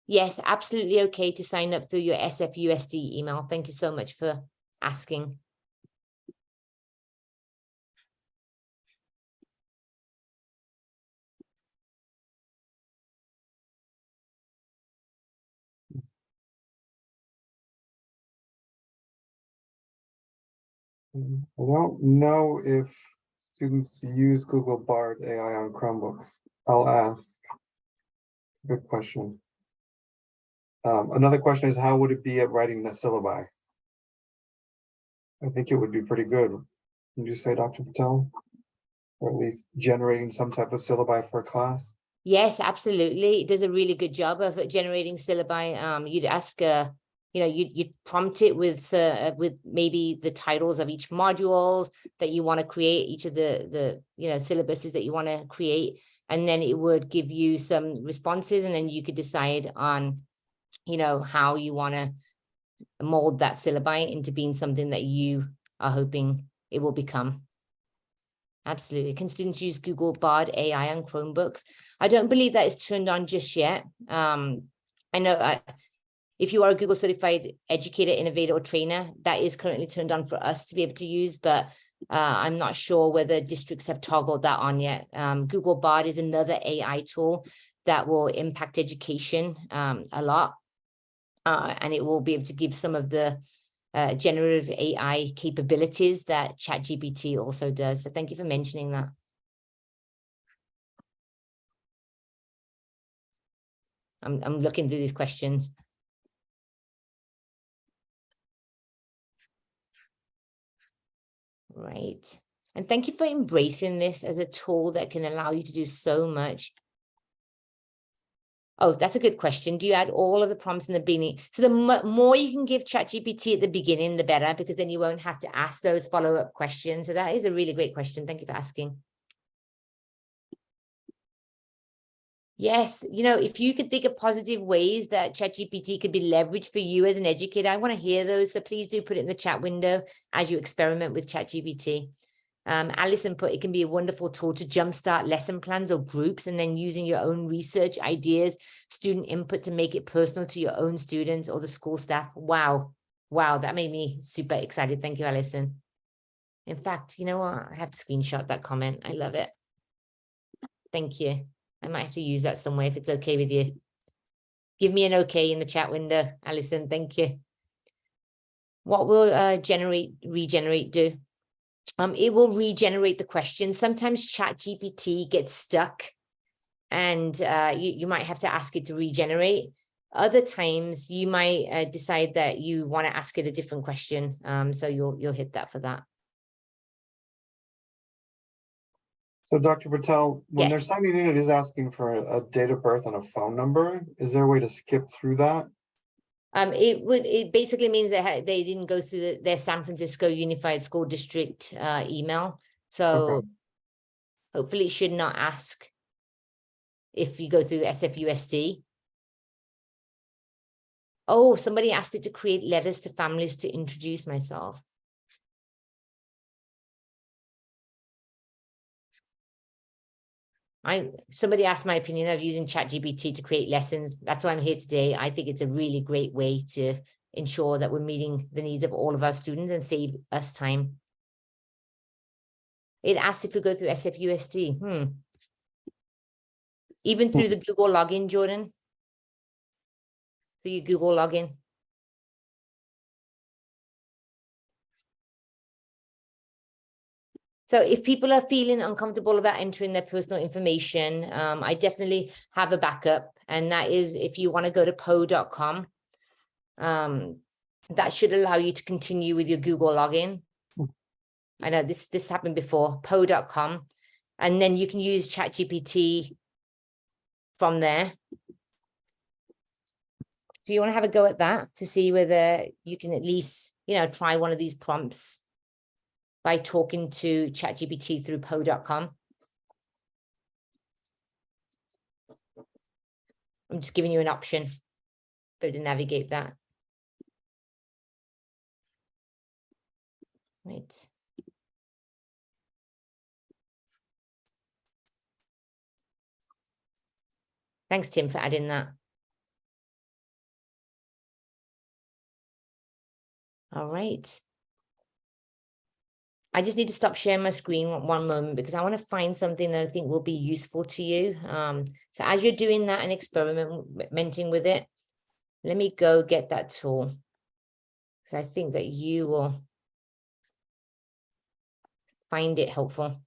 Yes, absolutely okay to sign up through your SFUSD email. Thank you so much for asking. I don't know if students use Google Bard AI on Chromebooks. I'll ask. Good question. Another question is, how would it be at writing the syllabi? I think it would be pretty good. Would you say, Dr. Patel? Or at least generating some type of syllabi for a class? Yes, absolutely. It does a really good job of generating syllabi. You'd ask, you'd prompt it with maybe the titles of each modules that you want to create, each of the syllabuses that you want to create, and then it would give you some responses, and then you could decide on, how you want to mold that syllabi into being something that you are hoping it will become. Absolutely. Can students use Google Bard AI on Chromebooks? I don't believe that is turned on just yet. I know if you are a Google certified educator, innovator, or trainer, that is currently turned on for us to be able to use, but I'm not sure whether districts have toggled that on yet. Google Bard is another AI tool that will impact education a lot. And it will be able to give some of the generative AI capabilities that ChatGPT also does. So thank you for mentioning that. I'm looking through these questions. Right. And thank you for embracing this as a tool that can allow you to do so much. Oh, that's a good question. Do you add all of the prompts in the beginning? So the more you can give ChatGPT at the beginning, the better, because then you won't have to ask those follow-up questions. So that is a really great question. Thank you for asking. Yes, if you could think of positive ways that ChatGPT could be leveraged for you as an educator, I want to hear those. So please do put it in the chat window as you experiment with ChatGPT. Alison put, it can be a wonderful tool to jumpstart lesson plans or groups, and then using your own research ideas, student input to make it personal to your own students or the school staff. Wow. Wow, that made me super excited. Thank you, Alison. In fact, you know what? I have to screenshot that comment. I love it. Thank you. I might have to use that somewhere if it's okay with you. Give me an okay in the chat window, Alison. Thank you. What will regenerate do? It will regenerate the question. Sometimes ChatGPT gets stuck and you might have to ask it to regenerate. Other times you might decide that you want to ask it a different question. So you'll hit that for that. So Dr. Patel, when they're Yes. signing in, it is asking for a date of birth and a phone number. Is there a way to skip through that? It basically means they didn't go through their San Francisco Unified School District email. So hopefully it should not ask if you go through SFUSD. Oh, somebody asked it to create letters to families to introduce myself. Somebody asked my opinion of using ChatGPT to create lessons. That's why I'm here today. I think it's a really great way to ensure that we're meeting the needs of all of our students and save us time. It asks if we go through SFUSD. Even through the Google login, Jordan. Through your Google login. So if people are feeling uncomfortable about entering their personal information, I definitely have a backup. And that is if you want to go to po.com, that should allow you to continue with your Google login. I know this happened before, po.com. And then you can use ChatGPT from there. So you want to have a go at that to see whether you can at least, try one of these prompts by talking to ChatGPT through po.com. I'm just giving you an option for to navigate that. Right. Thanks, Tim, for adding that. All right. I just need to stop sharing my screen one moment because I want to find something that I think will be useful to you. So as you're doing that and experimenting with it, let me go get that tool because I think that you will find it helpful.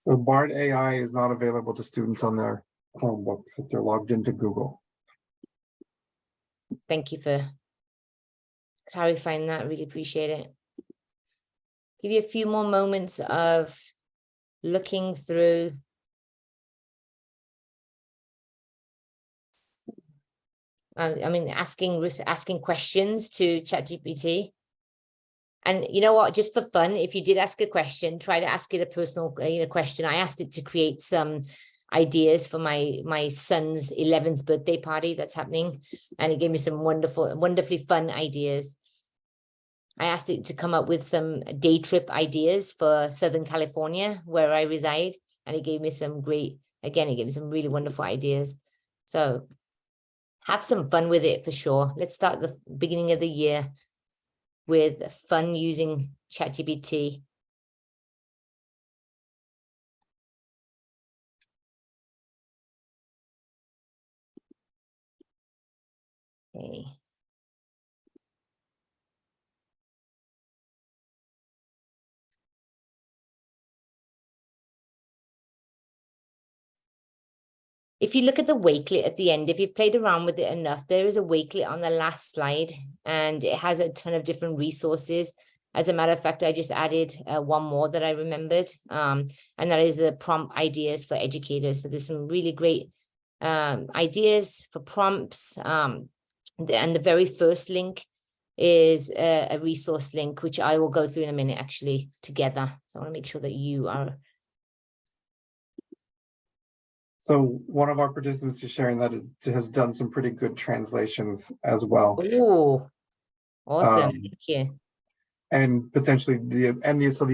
So Bard AI is not available to students on their Chromebooks if they're logged into Google. Thank you for clarifying that. Really appreciate it. Give you a few more moments of looking through. Asking questions to ChatGPT. And you know what, just for fun, if you did ask a question, try to ask it a personal question. I asked it to create some ideas for my son's 11th birthday party that's happening. And it gave me some wonderfully fun ideas. I asked it to come up with some day trip ideas for Southern California, where I reside. And it gave me some it gave me some really wonderful ideas. So have some fun with it for sure. Let's start the beginning of the year with fun using ChatGPT. Okay. If you look at the wakelet at the end, if you've played around with it enough, there is a wakelet on the last slide, and it has a ton of different resources. As a matter of fact, I just added one more that I remembered, and that is the prompt ideas for educators. So there's some really great ideas for prompts. And the very first link is a resource link, which I will go through in a minute, actually, together. So I want to make sure that you are. So one of our participants is sharing that it has done some pretty good translations as well. Oh, awesome. Thank you. And potentially the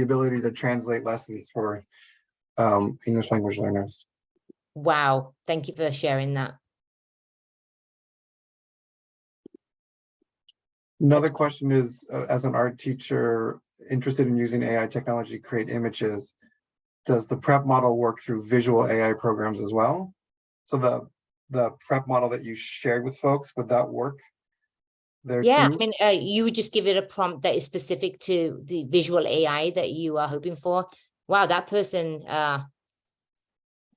ability to translate lessons for English language learners. Wow. Thank you for sharing that. Another question is, as an art teacher interested in using AI technology to create images, does the prep model work through visual AI programs as well? So the prep model that you shared with folks, would that work there Yeah, too? I mean, you would just give it a prompt that is specific to the visual AI that you are hoping for. Wow, that person,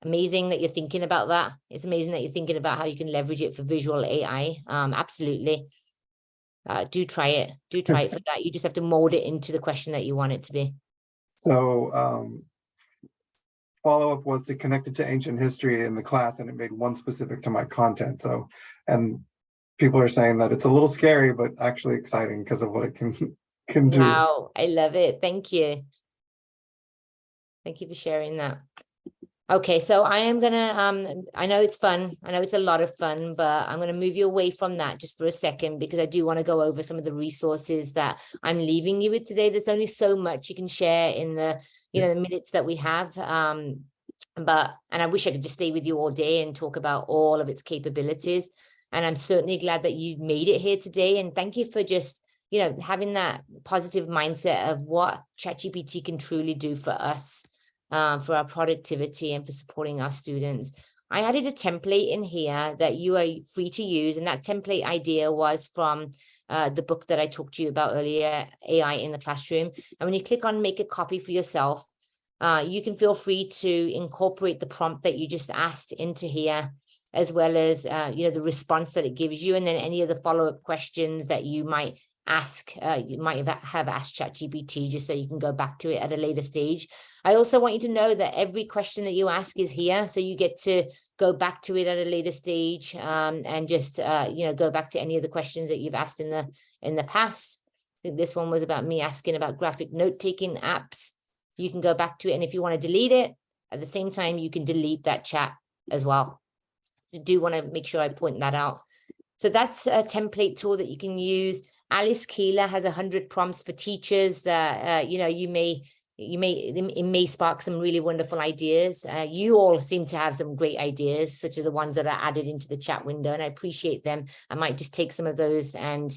amazing that you're thinking about that. It's amazing that you're thinking about how you can leverage it for visual AI. Absolutely. Do try it. Do try it for that. You just have to mold it into the question that you want it to be. So follow-up was to connect it to ancient history in the class, and it made one specific to my content. So, and people are saying that it's a little scary, but actually exciting because of what it can do. Wow, I love it. Thank you. Thank you for sharing that. Okay, so I am gonna, I know it's fun. I know it's a lot of fun, but I'm gonna move you away from that just for a second because I do want to go over some of the resources that I'm leaving you with today. There's only so much you can share in the, the minutes that we have. And I wish I could just stay with you all day and talk about all of its capabilities. And I'm certainly glad that you made it here today. And thank you for just, having that positive mindset of what ChatGPT can truly do for us. For our productivity and for supporting our students. I added a template in here that you are free to use. And that template idea was from the book that I talked to you about earlier, AI in the Classroom. And when you click on make a copy for yourself, you can feel free to incorporate the prompt that you just asked into here, as well as, the response that it gives you. And then any of the follow-up questions that you might ask, you might have asked ChatGPT just so you can go back to it at a later stage. I also want you to know that every question that you ask is here, so you get to go back to it at a later stage and just go back to any of the questions that you've asked in the past. I think this one was about me asking about graphic note-taking apps. You can go back to it, and if you want to delete it, at the same time, you can delete that chat as well. So I do want to make sure I point that out. So that's a template tool that you can use. Alice Keeler has 100 prompts for teachers that it may spark some really wonderful ideas. You all seem to have some great ideas, such as the ones that are added into the chat window, and I appreciate them. I might just take some of those and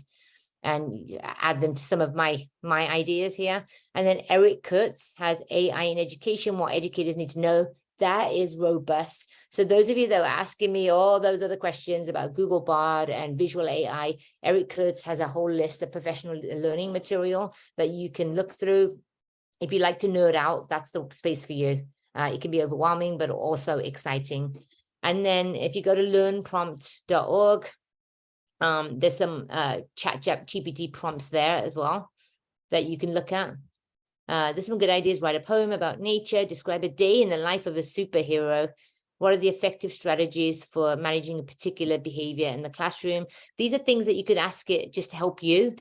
add them to some of my ideas here. And then Eric Kurtz has AI in education, what educators need to know. That is robust. So those of you that are asking me all those other questions about Google Bard and visual AI, Eric Kurtz has a whole list of professional learning material that you can look through. If you like to nerd out, that's the space for you. It can be overwhelming, but also exciting. And then if you go to learnprompt.org, there's some ChatGPT prompts there as well that you can look at. There's some good ideas. Write a poem about nature, describe a day in the life of a superhero. What are the effective strategies for managing a particular behavior in the classroom? These are things that you could ask it just to help you.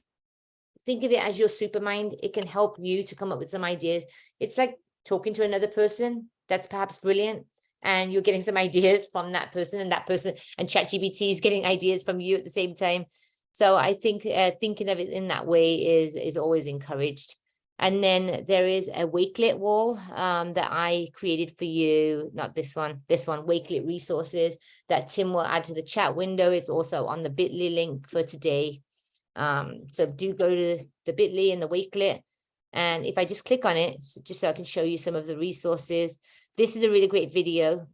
Think of it as your Supermind. It can help you to come up with some ideas. It's like talking to another person that's perhaps brilliant, and you're getting some ideas from that person, and ChatGPT is getting ideas from you at the same time. So I think thinking of it in that way is always encouraged. And then there is a Wakelet wall that I created for you, not this one, Wakelet resources that Tim will add to the chat window. It's also on the bit.ly link for today. So do go to the bit.ly and the Wakelet. And if I just click on it, just so I can show you some of the resources, this is a really great video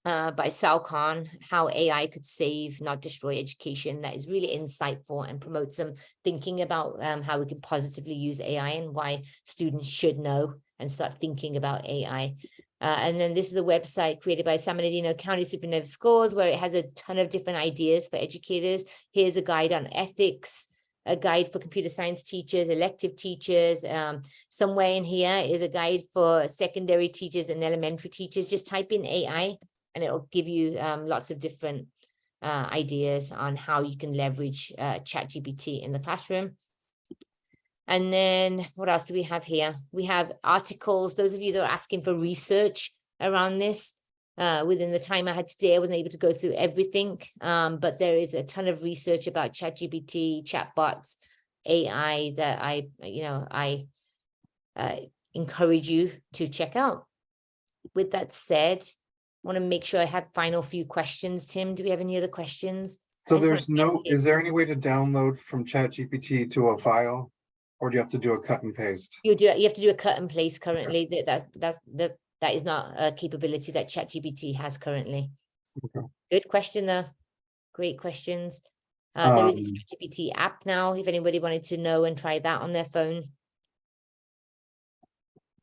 by Sal Khan, how AI could save, not destroy education. That is really insightful and promotes some thinking about how we can positively use AI and why students should know and start thinking about AI. And then this is a website created by San Bernardino County Superintendent of Schools, where it has a ton of different ideas for educators. Here's a guide on ethics, a guide for computer science teachers, elective teachers. Somewhere in here is a guide for secondary teachers and elementary teachers. Just type in AI and it'll give you lots of different ideas on how you can leverage ChatGPT in the classroom. And then what else do we have here? We have articles. Those of you that are asking for research around this, within the time I had today, I wasn't able to go through everything, but there is a ton of research about ChatGPT, chatbots, AI that I encourage you to check out. With that said, I want to make sure I have final few questions. Tim, do we have any other questions? So is there any way to download from ChatGPT to a file, or do you have to do a cut and paste? You have to do a cut and paste currently. That is not a capability that ChatGPT has currently. Okay. Good question though. Great questions. There is a ChatGPT app now, if anybody wanted to know and try that on their phone.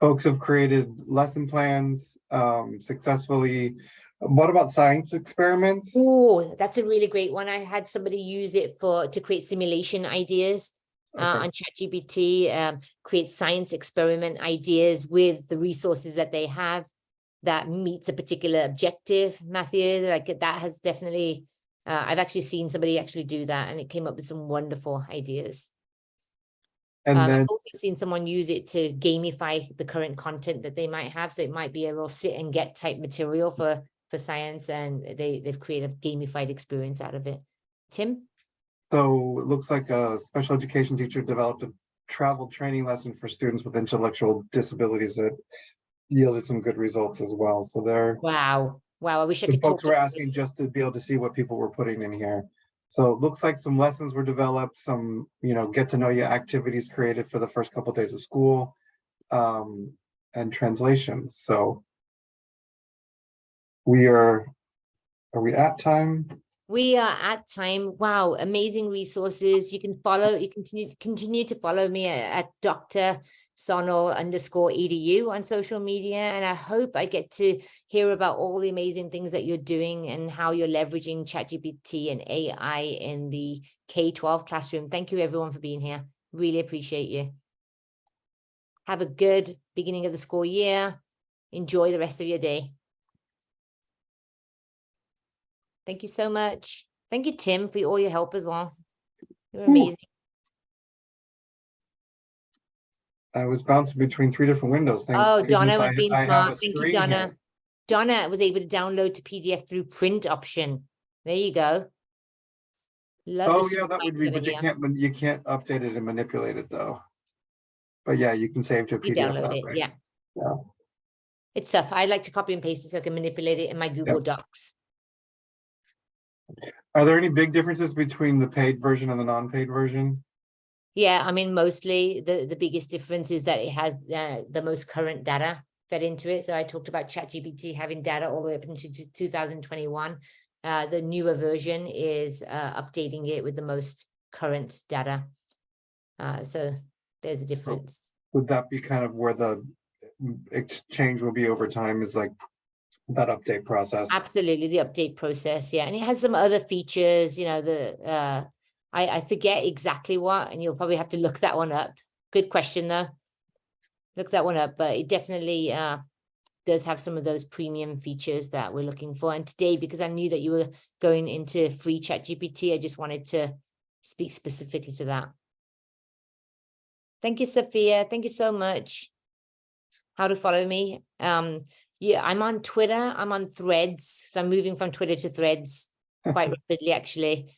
Folks have created lesson plans successfully. What about science experiments? Oh, that's a really great one. I had somebody use it to create simulation ideas. On ChatGPT, create science experiment ideas with the resources that they have that meets a particular objective. Matthew, like that has definitely I've actually seen somebody actually do that, and it came up with some wonderful ideas. And then I've also seen someone use it to gamify the current content that they might have. So it might be a real sit and get type material for science, and they've created a gamified experience out of it. Tim? so it looks like a special education teacher developed a travel training lesson for students with intellectual disabilities that yielded some good results as well. So there, Wow. Wow. I wish I some could talk folks to were you. asking just to be able to see what people were putting in here. So it looks like some lessons were developed, some, get to know you activities created for the first couple of days of school, and translations. So are we at time? We are at time. Wow, amazing resources. You can continue to follow me at Dr. Sonal_edu on social media. And I hope I get to hear about all the amazing things that you're doing and how you're leveraging ChatGPT and AI in the K-12 classroom. Thank you everyone for being here. Really appreciate you. Have a good beginning of the school year. Enjoy the rest of your day. Thank you so much. Thank you, Tim, for all your help as well. You're amazing. I was bouncing between 3 different windows. Thank Oh, goodness Donna was being I have a smart. Thank you, screen Donna. here. Donna was able to download to PDF through print option. There you go. Love Oh the yeah, that would be, Supermind but here. you can't update it and manipulate it though. But yeah, you can save to a You PDF download that it, way. yeah. Yeah. It's tough. I like to copy and paste it so I can manipulate it in my Google Docs. Are there any big differences between the paid version and the non-paid version? Yeah, I mean, mostly the biggest difference is that it has the most current data fed into it. So I talked about ChatGPT having data all the way up into 2021. The newer version is updating it with the most current data. So there's a difference. Would that be kind of where the exchange will be over time, is like that update process? Absolutely, the update process, yeah. And it has some other features, I forget exactly what, and you'll probably have to look that one up. Good question though. Look that one up, but it definitely does have some of those premium features that we're looking for. And today, because I knew that you were going into free ChatGPT, I just wanted to speak specifically to that. Thank you, Sophia. Thank you so much. How to follow me? Yeah, I'm on Twitter. I'm on Threads. So I'm moving from Twitter to Threads quite rapidly, actually.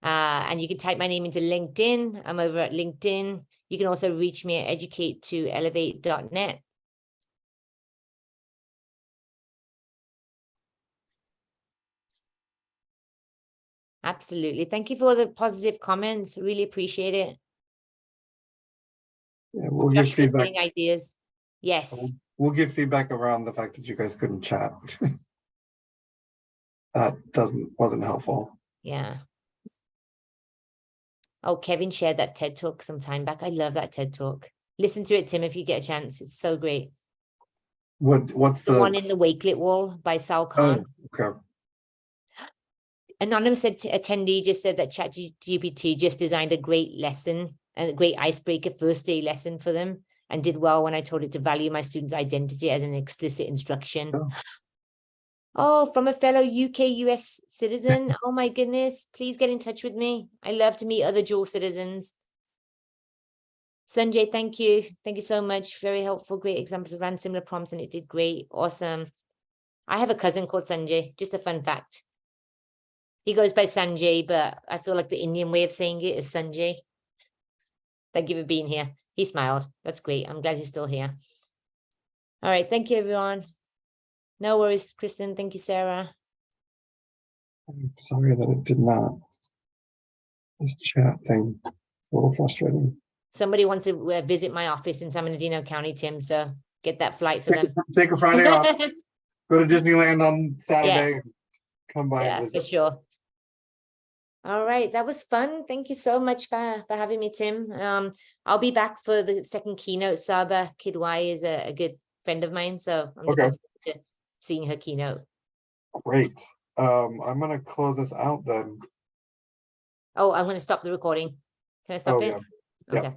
And you can type my name into LinkedIn. I'm over at LinkedIn. You can also reach me at educate2elevate.net. Absolutely. Thank you for all the positive comments. Really appreciate it. Yeah, we'll give Joshua's feedback. getting ideas. Yes. We'll give feedback around the fact that you guys couldn't chat. That wasn't helpful. Yeah. Oh, Kevin shared that TED Talk some time back. I love that TED Talk. Listen to it, Tim, if you get a chance. It's so great. What's The one in the Wakelet wall by Sal Khan. Oh, okay. Anonymous attendee just said that ChatGPT just designed a great lesson and a great icebreaker first day lesson for them, and did well when I told it to value my students' identity as an explicit instruction. Oh, from a fellow UK-US citizen. Oh my goodness. Please get in touch with me. I love to meet other dual citizens. Sanjay, thank you. Thank you so much. Very helpful. Great examples of ran similar prompts and it did great. Awesome. I have a cousin called Sanjay. Just a fun fact. He goes by Sanjay, but I feel like the Indian way of saying it is Sanjay. Thank you for being here. He smiled. That's great. I'm glad he's still here. All right. Thank you, everyone. No worries, Kristen. Thank you, Sarah. I'm sorry that it did not. This chat thing, it's a little frustrating. Somebody wants to visit my office in San Bernardino County, Tim, so get that flight for them. Take a Friday off. Go to Disneyland on Saturday. Yeah. Come by and Yeah, visit. for sure. All right, that was fun. Thank you so much for having me, Tim. I'll be back for the second keynote. Saba Kidwai is a good friend of mine, so I'm looking forward to seeing her keynote. Great. I'm gonna close this out then. Oh, I'm going to stop the recording. Can I stop it? Yeah. Okay.